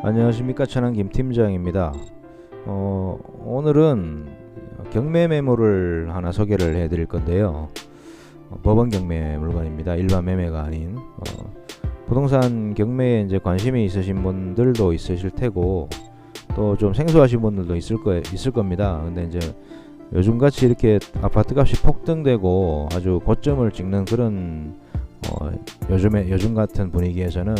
안녕하십니까, 천안 김 팀장입니다. 오늘은 경매 매물을 하나 소개를 해드릴 건데요. 법원 경매 물건입니다. 일반 매매가 아닌 부동산 경매에 이제 관심이 있으신 분들도 있으실 테고 또 좀 생소하신 분들도 있을 겁니다. 근데 이제 요즘같이 이렇게 아파트 값이 폭등되고 아주 고점을 찍는 그런 요즘 같은 분위기에서는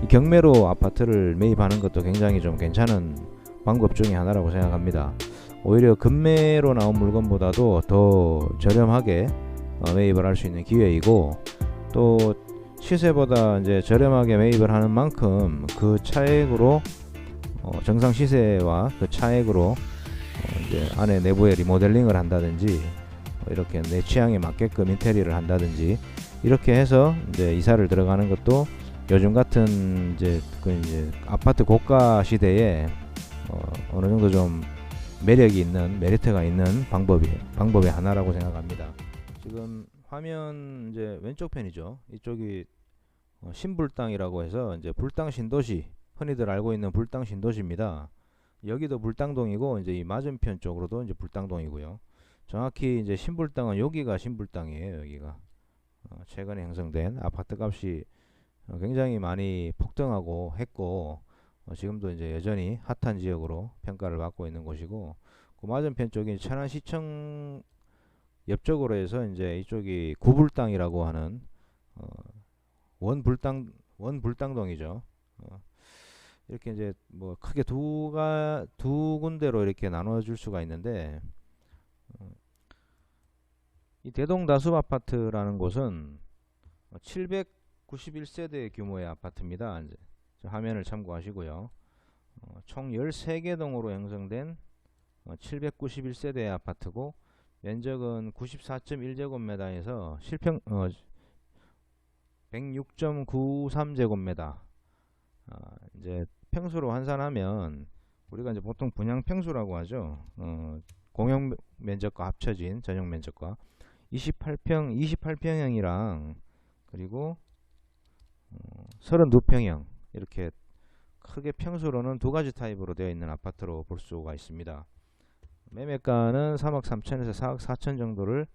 이 경매로 아파트를 매입하는 것도 굉장히 좀 괜찮은 방법 중에 하나라고 생각합니다. 오히려 급매로 나온 물건보다도 더 저렴하게 매입을 할 수 있는 기회이고, 또 시세보다 이제 저렴하게 매입을 하는 만큼 그 차액으로 정상 시세와 그 차액으로 이제 안에 내부에 리모델링을 한다든지 이렇게 내 취향에 맞게끔 인테리어를 한다든지 이렇게 해서 이제 이사를 들어가는 것도 요즘 같은 이제 아파트 고가 시대에 어느 정도 좀 매력이 있는, 메리트가 있는 방법의 하나라고 생각합니다. 지금 화면 이제 왼쪽 편이죠. 이쪽이 신불당이라고 해서 이제 불당 신도시, 흔히들 알고 있는 불당 신도시입니다. 여기도 불당동이고 이제 이 맞은편 쪽으로도 이제 불당동이고요. 정확히 이제 신불당은 여기가 신불당이에요. 여기가 최근에 형성된 아파트 값이 굉장히 많이 폭등하고 했고 지금도 이제 여전히 핫한 지역으로 평가를 받고 있는 곳이고, 그 맞은편 쪽이 천안시청 옆쪽으로 해서 이제 이쪽이 구불당이라고 하는 원불당동이죠. 이렇게 이제 뭐 크게 두 군데로 이렇게 나눠줄 수가 있는데, 이 대동다숲 아파트라는 곳은 791세대 규모의 아파트입니다. 이제 화면을 참고하시고요. 총 13개 동으로 형성된 791세대의 아파트고, 면적은 94.1제곱미터에서 실평 106.93제곱미터. 이제 평수로 환산하면 우리가 이제 보통 분양 평수라고 하죠. 공용 면적과 합쳐진 전용 면적과 28평형이랑 그리고 32평형, 이렇게 크게 평수로는 두 가지 타입으로 되어 있는 아파트로 볼 수가 있습니다. 매매가는 3억 3천에서 4억 4천 정도를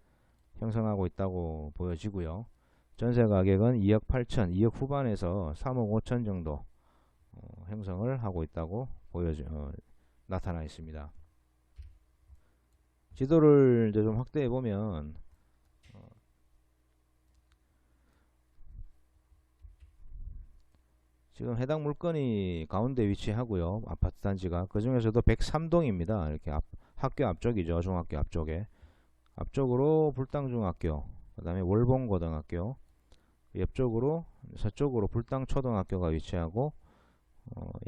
형성하고 있다고 보여지고요. 전세 가격은 2억 8천, 2억 후반에서 3억 5천 정도 형성을 하고 있다고 나타나 있습니다. 지도를 이제 좀 확대해 보면 지금 해당 물건이 가운데 위치하고요. 아파트 단지가 그 중에서도 103동입니다. 이렇게 학교 앞쪽이죠. 중학교 앞쪽으로 불당중학교, 그 다음에 월봉고등학교, 옆쪽으로 서쪽으로 불당초등학교가 위치하고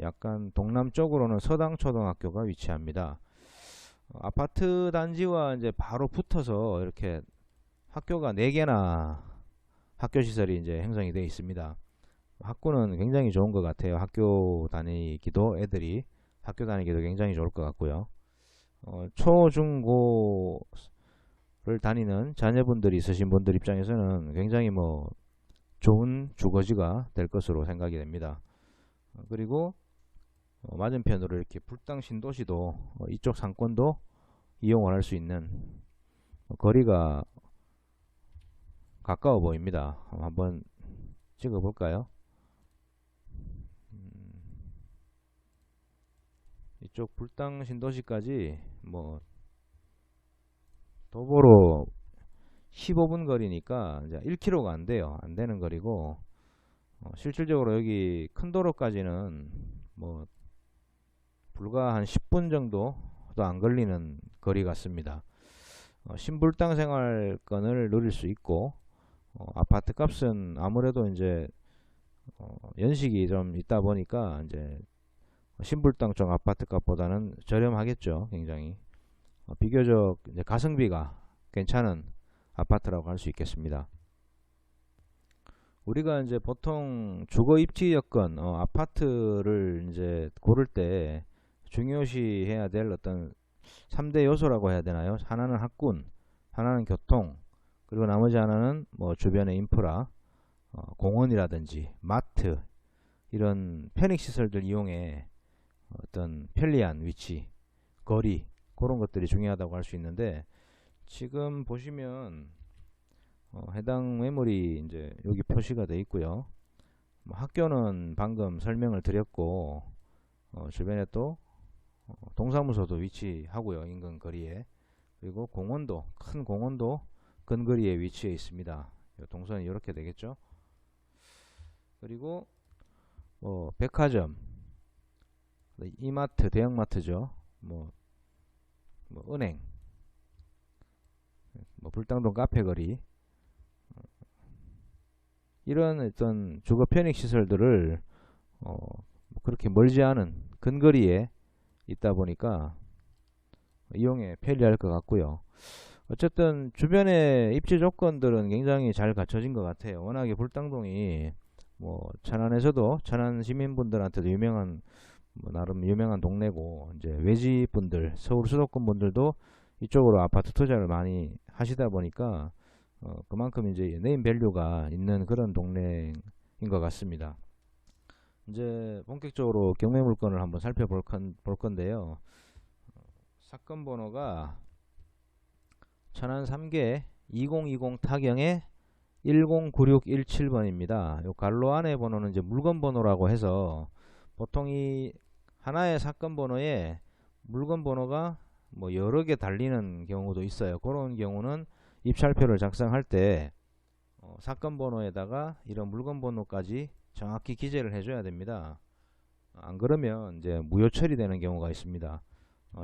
약간 동남쪽으로는 서당초등학교가 위치합니다. 아파트 단지와 이제 바로 붙어서 이렇게 학교가 4개나 학교 시설이 이제 형성이 되어 있습니다. 학구는 굉장히 좋은 것 같아요. 애들이 학교 다니기도 굉장히 좋을 것 같고요. 초, 중, 고를 다니는 자녀분들이 있으신 분들 입장에서는 굉장히 좋은 주거지가 될 것으로 생각이 됩니다. 그리고 맞은편으로 이렇게 불당 신도시도 이쪽 상권도 이용을 할 수 있는 거리가 가까워 보입니다. 한번 찍어 볼까요? 이쪽 불당 신도시까지 도보로 15분 거리니까 이제 1km가 안 돼요. 안 되는 거리고, 실질적으로 여기 큰 도로까지는 불과 한 10분 정도도 안 걸리는 거리 같습니다. 신불당 생활권을 누릴 수 있고, 아파트 값은 아무래도 이제 연식이 좀 있다 보니까 이제 신불당 쪽 아파트 값보다는 저렴하겠죠. 굉장히 비교적 이제 가성비가 괜찮은 아파트라고 할 수 있겠습니다. 우리가 이제 보통 주거 입지 여건, 아파트를 이제 고를 때 중요시해야 될 어떤 3대 요소라고 해야 되나요? 하나는 학군, 하나는 교통, 그리고 나머지 하나는 주변의 인프라, 공원이라든지 마트, 이런 편익시설들 이용해 어떤 편리한 위치, 거리, 그런 것들이 중요하다고 할 수 있는데, 지금 보시면 해당 매물이 이제 여기 표시가 되어 있고요. 뭐 학교는 방금 설명을 드렸고, 주변에 또 동사무소도 위치하고요, 인근 거리에. 그리고 공원도, 큰 공원도 근거리에 위치해 있습니다. 동선이 이렇게 되겠죠. 그리고 백화점, 이마트, 대형마트죠. 뭐 은행, 불당동 카페거리, 이런 어떤 주거 편익 시설들을 그렇게 멀지 않은 근거리에 있다 보니까 이용에 편리할 것 같고요. 어쨌든 주변의 입지 조건들은 굉장히 잘 갖춰진 것 같아요. 워낙에 불당동이 천안에서도, 천안 시민분들한테도 유명한, 나름 유명한 동네고, 이제 외지분들, 서울 수도권 분들도 이쪽으로 아파트 투자를 많이 하시다 보니까 그만큼 이제 네임 밸류가 있는 그런 동네인 것 같습니다. 이제 본격적으로 경매 물건을 한번 살펴볼 건데요. 사건 번호가 천안 3개 2020 타경의 109617번입니다. 요 갈로 안에 번호는 이제 물건 번호라고 해서, 보통 이 하나의 사건 번호에 물건 번호가 여러 개 달리는 경우도 있어요. 그런 경우는 입찰표를 작성할 때 사건 번호에다가 이런 물건 번호까지 정확히 기재를 해줘야 됩니다. 안 그러면 이제 무효 처리되는 경우가 있습니다.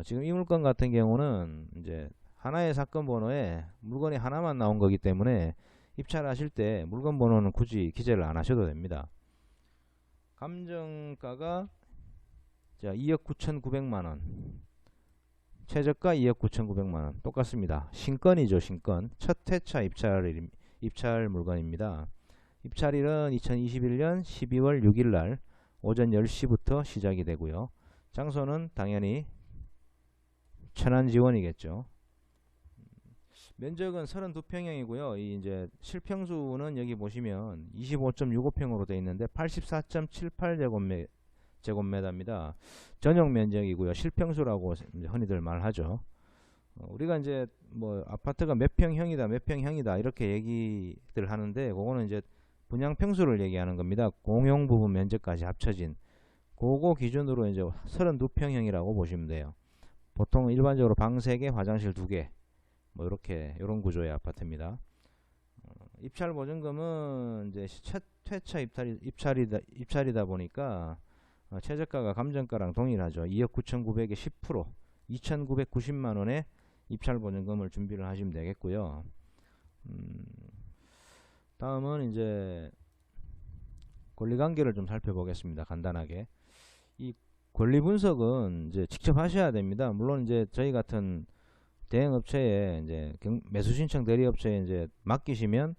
지금 이 물건 같은 경우는 이제 하나의 사건 번호에 물건이 하나만 나온 거기 때문에 입찰하실 때 물건 번호는 굳이 기재를 안 하셔도 됩니다. 감정가가 2억 9,900만원, 최저가 2억 9,900만원, 똑같습니다. 신건이죠, 신건. 첫 회차 입찰 물건입니다. 입찰일은 2021년 12월 6일날 오전 10시부터 시작이 되고요. 장소는 당연히 천안지원이겠죠. 면적은 32평형이고요. 이 이제 실평수는 여기 보시면 25.65평으로 되어 있는데 84.78제곱미터입니다. 전용 면적이고요. 실평수라고 흔히들 말하죠. 우리가 이제 아파트가 몇 평형이다, 몇 평형이다 이렇게 얘기들 하는데, 그거는 이제 분양 평수를 얘기하는 겁니다. 공용 부분 면적까지 합쳐진 그거 기준으로 이제 32평형이라고 보시면 돼요. 보통 일반적으로 방 3개, 화장실 2개, 이런 구조의 아파트입니다. 입찰 보증금은 이제 첫 회차 입찰이다 보니까 최저가가 감정가랑 동일하죠. 2억 9,900에 10%, 2,990만원의 입찰 보증금을 준비를 하시면 되겠고요. 다음은 이제 권리관계를 좀 살펴보겠습니다. 간단하게. 이 권리 분석은 이제 직접 하셔야 됩니다. 물론 이제 저희 같은 대행업체에 이제 매수 신청 대리업체에 이제 맡기시면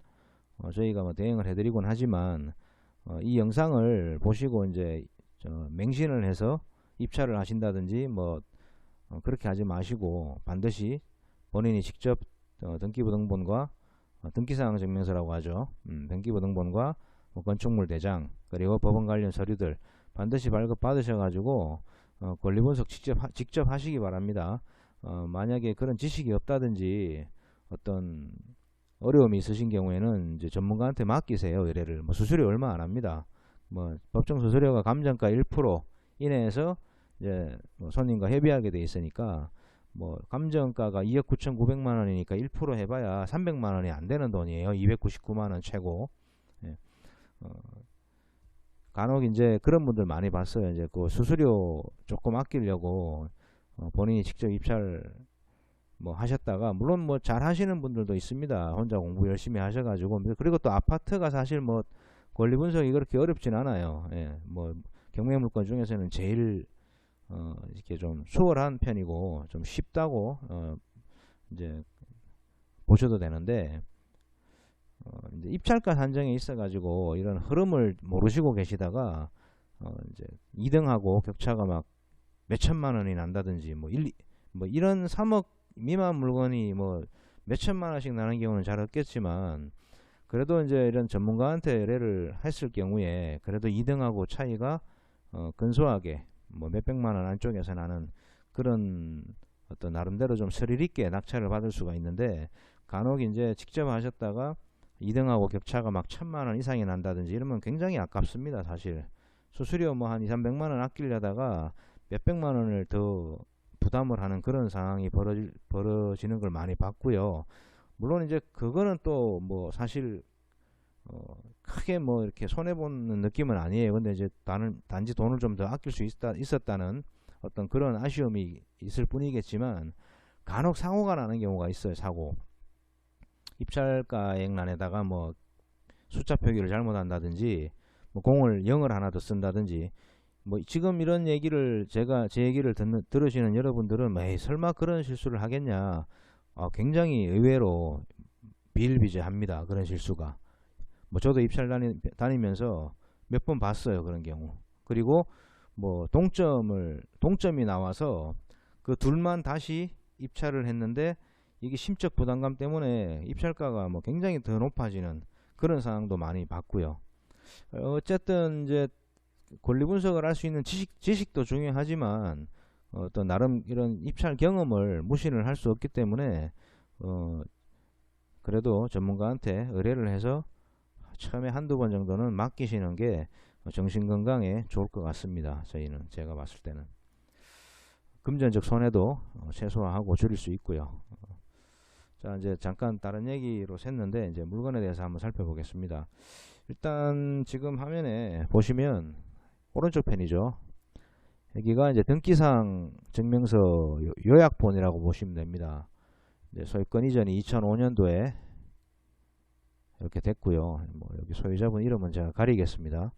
저희가 대행을 해드리곤 하지만, 이 영상을 보시고 이제 맹신을 해서 입찰을 하신다든지 그렇게 하지 마시고, 반드시 본인이 직접 등기부등본과 등기사항 증명서라고 하죠. 등기부등본과 건축물 대장, 그리고 법원 관련 서류들 반드시 발급 받으셔가지고 권리분석 직접 하시기 바랍니다. 만약에 그런 지식이 없다든지 어떤 어려움이 있으신 경우에는 이제 전문가한테 맡기세요. 의뢰를. 수수료 얼마 안 합니다. 법정 수수료가 감정가 1% 이내에서 이제 손님과 협의하게 돼 있으니까, 감정가가 2억 9,900만원이니까 1% 해봐야 300만원이 안 되는 돈이에요. 299만원 최고. 예. 간혹 이제 그런 분들 많이 봤어요. 이제 그 수수료 조금 아끼려고 본인이 직접 입찰 하셨다가, 물론 잘 하시는 분들도 있습니다. 혼자 공부 열심히 하셔가지고. 그리고 또 아파트가 사실 권리 분석이 그렇게 어렵진 않아요. 예, 경매 물건 중에서는 제일 이렇게 좀 수월한 편이고 좀 쉽다고 이제 보셔도 되는데, 이제 입찰가 산정에 있어가지고 이런 흐름을 모르시고 계시다가 이제 2등하고 격차가 막 몇천만 원이 난다든지 이런 3억 미만 물건이 몇천만 원씩 나는 경우는 잘 없겠지만, 그래도 이제 이런 전문가한테 의뢰를 했을 경우에 그래도 2등하고 차이가 근소하게 뭐 몇백만 원 안쪽에서 나는 그런 어떤 나름대로 좀 스릴 있게 낙찰을 받을 수가 있는데, 간혹 이제 직접 하셨다가 2등하고 격차가 막 1000만 원 이상이 난다든지 이러면 굉장히 아깝습니다. 사실 수수료 뭐 한 2, 300만 원 아끼려다가 몇백만 원을 더 부담을 하는 그런 상황이 벌어지는 걸 많이 봤고요. 물론 이제 그거는 또 뭐 사실 크게 뭐 이렇게 손해보는 느낌은 아니에요. 근데 이제 단지 돈을 좀 더 아낄 수 있었다는 어떤 그런 아쉬움이 있을 뿐이겠지만, 간혹 사고가 나는 경우가 있어요. 사고. 입찰가액란에다가 뭐 숫자 표기를 잘못한다든지, 뭐 공을 0을 하나 더 쓴다든지, 뭐 지금 이런 얘기를 제 얘기를 들으시는 여러분들은 에이, 설마 그런 실수를 하겠냐, 굉장히 의외로 비일비재합니다. 그런 실수가. 뭐 저도 입찰 다니면서 몇 번 봤어요. 그런 경우. 그리고 뭐 동점이 나와서 그 둘만 다시 입찰을 했는데, 이게 심적 부담감 때문에 입찰가가 뭐 굉장히 더 높아지는 그런 상황도 많이 봤고요. 어쨌든 이제 권리 분석을 할 수 있는 지식도 중요하지만, 어떤 나름 이런 입찰 경험을 무시를 할 수 없기 때문에 그래도 전문가한테 의뢰를 해서 처음에 한두 번 정도는 맡기시는 게 정신건강에 좋을 것 같습니다. 제가 봤을 때는 금전적 손해도 최소화하고 줄일 수 있고요. 자, 이제 잠깐 다른 얘기로 샜는데, 이제 물건에 대해서 한번 살펴보겠습니다. 일단 지금 화면에 보시면 오른쪽 편이죠. 여기가 이제 등기사항 증명서 요약본이라고 보시면 됩니다. 이제 소유권 이전이 2005년도에 이렇게 됐고요. 뭐 여기 소유자분 이름은 제가 가리겠습니다.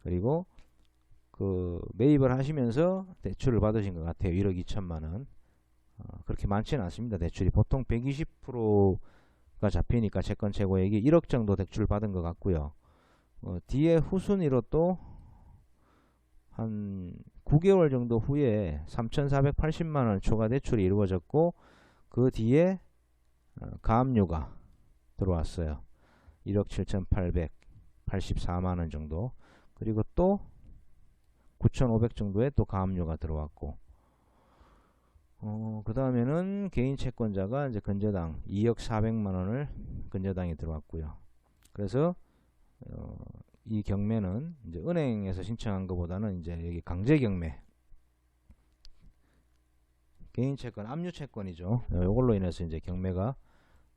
그리고 그 매입을 하시면서 대출을 받으신 것 같아요. 1억 2천만 원. 그렇게 많지는 않습니다. 대출이 보통 120%가 잡히니까 채권 최고액이 1억 정도 대출 받은 것 같고요. 뒤에 후순위로 또 한 9개월 정도 후에 3,480만 원 추가 대출이 이루어졌고, 그 뒤에 가압류가 들어왔어요. 1억 7,884만 원 정도. 그리고 또 9,500 정도의 또 가압류가 들어왔고, 그 다음에는 개인 채권자가 이제 건저당 2억 400만 원을 건저당이 들어왔고요. 그래서 이 경매는 이제 은행에서 신청한 것보다는 이제 여기 강제 경매, 개인 채권, 압류 채권이죠. 이걸로 인해서 이제 경매가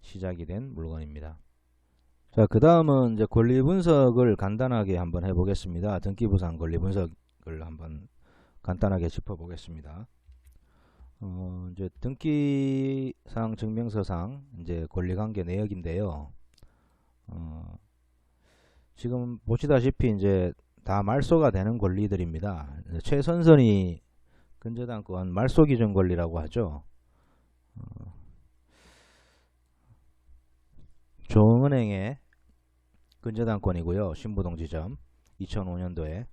시작이 된 물건입니다. 자, 그 다음은 이제 권리 분석을 간단하게 한번 해보겠습니다. 등기부상 권리 분석을 한번 간단하게 짚어보겠습니다. 이제 등기상 증명서상 이제 권리관계 내역인데요. 지금 보시다시피 이제 다 말소가 되는 권리들입니다. 최선선이 근저당권 말소 기준 권리라고 하죠. 조흥은행의 근저당권이고요. 신부동지점 2005년도에.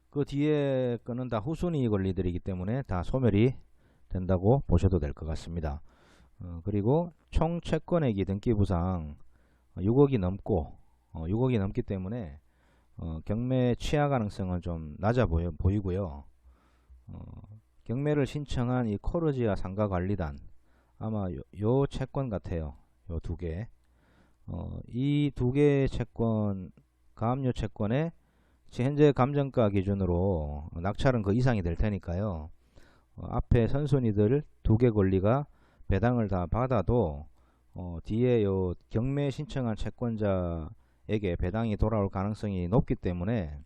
그 뒤에 거는 다 후순위 권리들이기 때문에 다 소멸이 된다고 보셔도 될 것 같습니다. 그리고 총 채권액이 등기부상 6억이 넘고 6억이 넘기 때문에 경매 취하 가능성은 좀 낮아 보이고요. 경매를 신청한 이 코르지아 상가관리단, 아마 요 채권 같아요. 요 두 개. 이 두 개의 채권, 가압류 채권에 현재 감정가 기준으로 낙찰은 그 이상이 될 테니까요. 앞에 선순위들 두 개 권리가 배당을 다 받아도 뒤에 요 경매 신청한 채권자에게 배당이 돌아올 가능성이 높기 때문에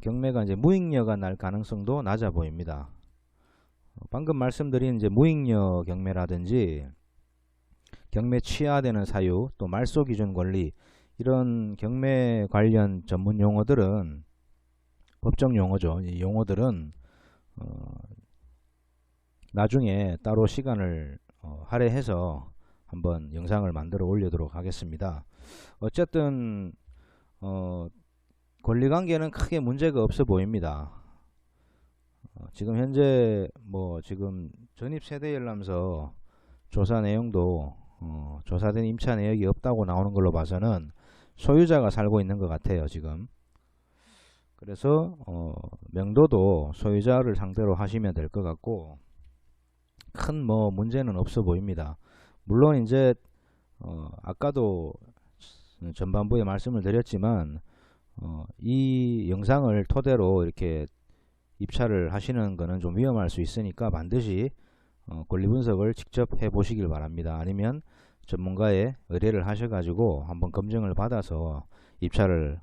경매가 이제 무익녀가 날 가능성도 낮아 보입니다. 방금 말씀드린 이제 무익녀 경매라든지 경매 취하되는 사유, 또 말소 기준 권리, 이런 경매 관련 전문 용어들은 법정 용어죠. 이 용어들은 나중에 따로 시간을 할애해서 한번 영상을 만들어 올리도록 하겠습니다. 어쨌든 권리관계는 크게 문제가 없어 보입니다. 지금 현재 뭐 지금 전입세대열람서 조사 내용도 조사된 임차 내역이 없다고 나오는 걸로 봐서는 소유자가 살고 있는 것 같아요. 지금 그래서 명도도 소유자를 상대로 하시면 될 것 같고 큰 뭐 문제는 없어 보입니다. 물론 이제 아까도 전반부에 말씀을 드렸지만 이 영상을 토대로 이렇게 입찰을 하시는 거는 좀 위험할 수 있으니까 반드시 권리 분석을 직접 해 보시길 바랍니다. 아니면 전문가의 의뢰를 하셔가지고 한번 검증을 받아서 입찰을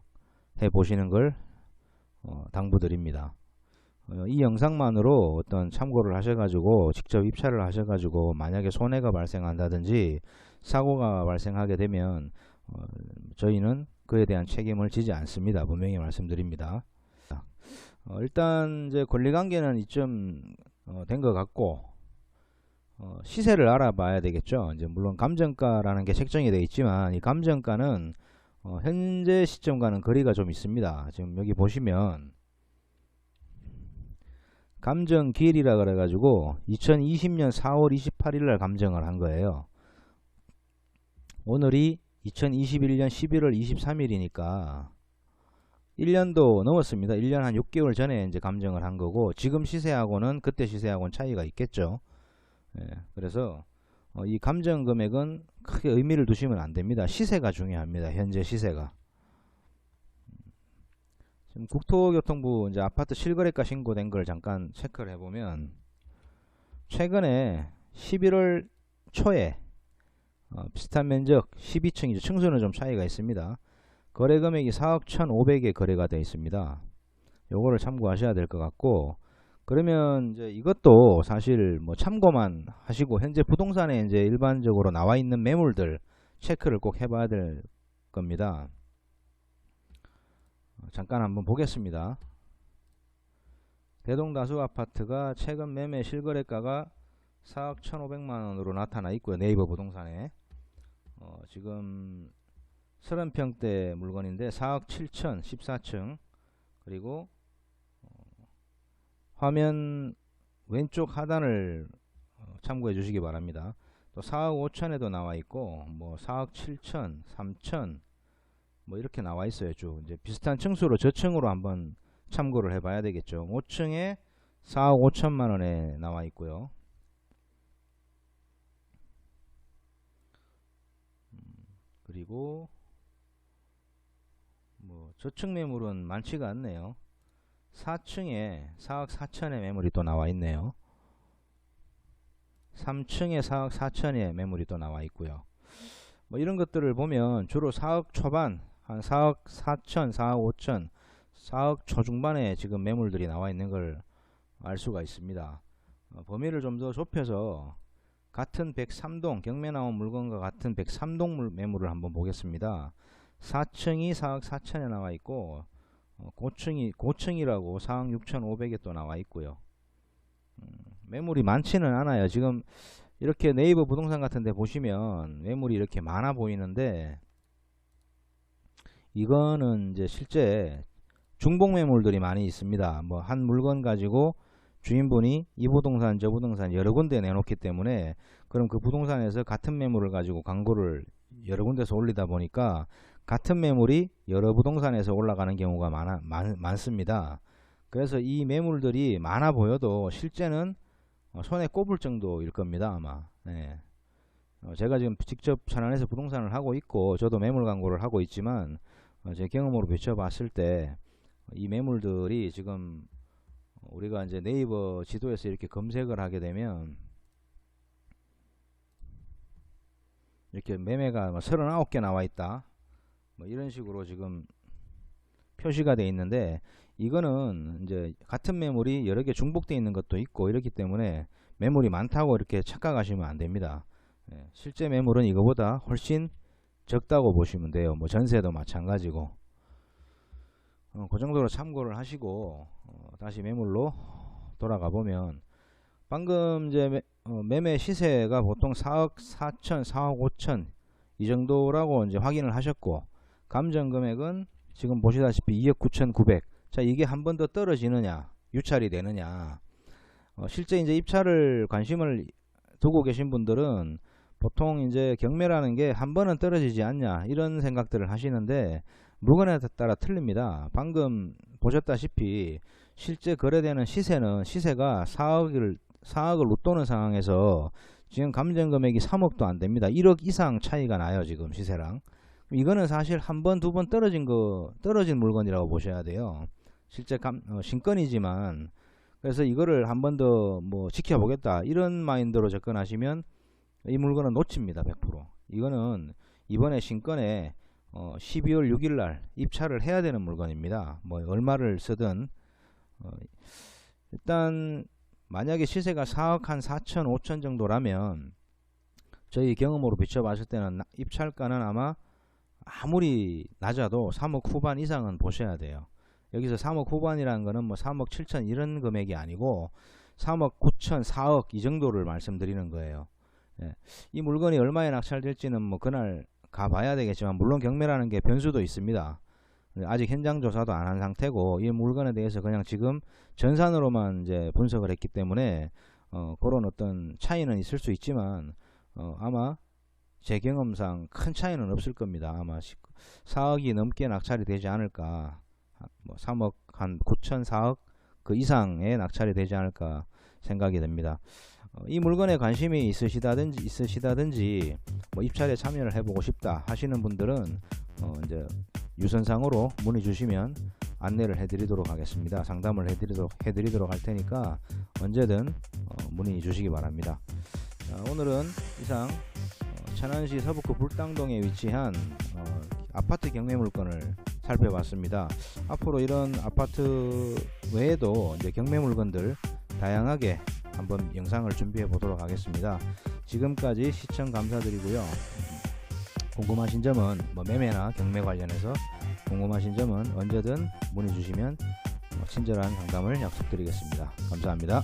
해 보시는 걸 당부드립니다. 이 영상만으로 어떤 참고를 하셔가지고 직접 입찰을 하셔가지고 만약에 손해가 발생한다든지 사고가 발생하게 되면 저희는 그에 대한 책임을 지지 않습니다. 분명히 말씀드립니다. 일단 이제 권리관계는 이쯤 된 것 같고 시세를 알아봐야 되겠죠. 이제 물론 감정가라는 게 책정이 되어 있지만 이 감정가는 현재 시점과는 거리가 좀 있습니다. 지금 여기 보시면 감정기일이라 그래가지고 2020년 4월 28일 날 감정을 한 거예요. 오늘이 2021년 11월 23일이니까 1년도 넘었습니다. 1년 한 6개월 전에 이제 감정을 한 거고 지금 시세하고는 그때 시세하고는 차이가 있겠죠. 그래서 이 감정 금액은 크게 의미를 두시면 안 됩니다. 시세가 중요합니다. 현재 시세가. 지금 국토교통부 이제 아파트 실거래가 신고된 걸 잠깐 체크를 해보면 최근에 11월 초에 비슷한 면적 12층이죠. 층수는 좀 차이가 있습니다. 거래 금액이 4억 1,500에 거래가 되어 있습니다. 요거를 참고하셔야 될 것 같고 그러면 이제 이것도 사실 뭐 참고만 하시고 현재 부동산에 이제 일반적으로 나와 있는 매물들 체크를 꼭 해봐야 될 겁니다. 잠깐 한번 보겠습니다. 대동다수 아파트가 최근 매매 실거래가가 4억 1,500만원으로 나타나 있고요. 네이버 부동산에 지금 30평대 물건인데 4억 7천 14층 그리고 화면 왼쪽 하단을 참고해 주시기 바랍니다. 또 4억 5천에도 나와 있고 뭐 4억 7천 3천 뭐 이렇게 나와 있어요. 쭉 이제 비슷한 층수로 저층으로 한번 참고를 해 봐야 되겠죠. 5층에 4억 5천만원에 나와 있고요. 그리고 뭐 저층 매물은 많지가 않네요. 4층에 4억 4천의 매물이 또 나와 있네요. 3층에 4억 4천의 매물이 또 나와 있고요. 뭐 이런 것들을 보면 주로 4억 초반 한 4억 4천 4억 5천 4억 초중반에 지금 매물들이 나와 있는 걸 알 수가 있습니다. 범위를 좀 더 좁혀서 같은 103동 경매 나온 물건과 같은 103동 매물을 한번 보겠습니다. 4층이 4억 4천에 나와 있고 고층이라고 4억 6천5백에 또 나와 있고요. 매물이 많지는 않아요. 지금 이렇게 네이버 부동산 같은 데 보시면 매물이 이렇게 많아 보이는데 이거는 이제 실제 중복 매물들이 많이 있습니다. 뭐 한 물건 가지고 주인분이 이 부동산 저 부동산 여러 군데 내놓기 때문에 그럼 그 부동산에서 같은 매물을 가지고 광고를 여러 군데서 올리다 보니까 같은 매물이 여러 부동산에서 올라가는 경우가 많습니다. 그래서 이 매물들이 많아 보여도 실제는 손에 꼽을 정도일 겁니다. 아마. 네. 제가 지금 직접 천안에서 부동산을 하고 있고 저도 매물 광고를 하고 있지만 제 경험으로 비춰봤을 때 이 매물들이 지금 우리가 이제 네이버 지도에서 이렇게 검색을 하게 되면 이렇게 매매가 39개 나와 있다 뭐 이런 식으로 지금 표시가 되어 있는데 이거는 이제 같은 매물이 여러 개 중복되어 있는 것도 있고 이렇기 때문에 매물이 많다고 이렇게 착각하시면 안 됩니다. 실제 매물은 이거보다 훨씬 적다고 보시면 돼요. 뭐 전세도 마찬가지고 그 정도로 참고를 하시고 다시 매물로 돌아가 보면 방금 이제 매매 시세가 보통 4억 4천 4억 5천 이 정도라고 이제 확인을 하셨고 감정 금액은 지금 보시다시피 2억 9,900. 자, 이게 한 번 더 떨어지느냐 유찰이 되느냐 실제 이제 입찰을 관심을 두고 계신 분들은 보통 이제 경매라는 게 한 번은 떨어지지 않냐 이런 생각들을 하시는데 물건에 따라 틀립니다. 방금 보셨다시피 실제 거래되는 시세가 4억을 웃도는 상황에서 지금 감정 금액이 3억도 안 됩니다. 1억 이상 차이가 나요. 지금 시세랑. 이거는 사실 한 번, 두 번 떨어진 물건이라고 보셔야 돼요. 실제 신건이지만, 그래서 이거를 한 번 더 뭐 지켜보겠다 이런 마인드로 접근하시면 이 물건은 놓칩니다. 100%. 이거는 이번에 신건에 12월 6일 날 입찰을 해야 되는 물건입니다. 뭐 얼마를 쓰든 일단 만약에 시세가 4억 한 4천 5천 정도라면 저희 경험으로 비춰봤을 때는 입찰가는 아마 아무리 낮아도 3억 후반 이상은 보셔야 돼요. 여기서 3억 후반이라는 거는 뭐 3억 7천 이런 금액이 아니고 3억 9천 4억 이 정도를 말씀드리는 거예요. 예. 이 물건이 얼마에 낙찰될지는 뭐 그날 가봐야 되겠지만, 물론 경매라는 게 변수도 있습니다. 아직 현장 조사도 안 한 상태고 이 물건에 대해서 그냥 지금 전산으로만 이제 분석을 했기 때문에 그런 어떤 차이는 있을 수 있지만 아마 제 경험상 큰 차이는 없을 겁니다. 아마 4억이 넘게 낙찰이 되지 않을까, 뭐 3억 한 9천 4억 그 이상의 낙찰이 되지 않을까 생각이 됩니다. 이 물건에 관심이 있으시다든지 뭐 입찰에 참여를 해보고 싶다 하시는 분들은 이제 유선상으로 문의 주시면 안내를 해드리도록 하겠습니다. 상담을 해드리도록 할 테니까 언제든 문의 주시기 바랍니다. 오늘은 이상 천안시 서북구 불당동에 위치한 아파트 경매 물건을 살펴봤습니다. 앞으로 이런 아파트 외에도 이제 경매 물건들 다양하게 한번 영상을 준비해 보도록 하겠습니다. 지금까지 시청 감사드리고요. 궁금하신 점은 뭐 매매나 경매 관련해서 궁금하신 점은 언제든 문의 주시면 친절한 상담을 약속드리겠습니다. 감사합니다.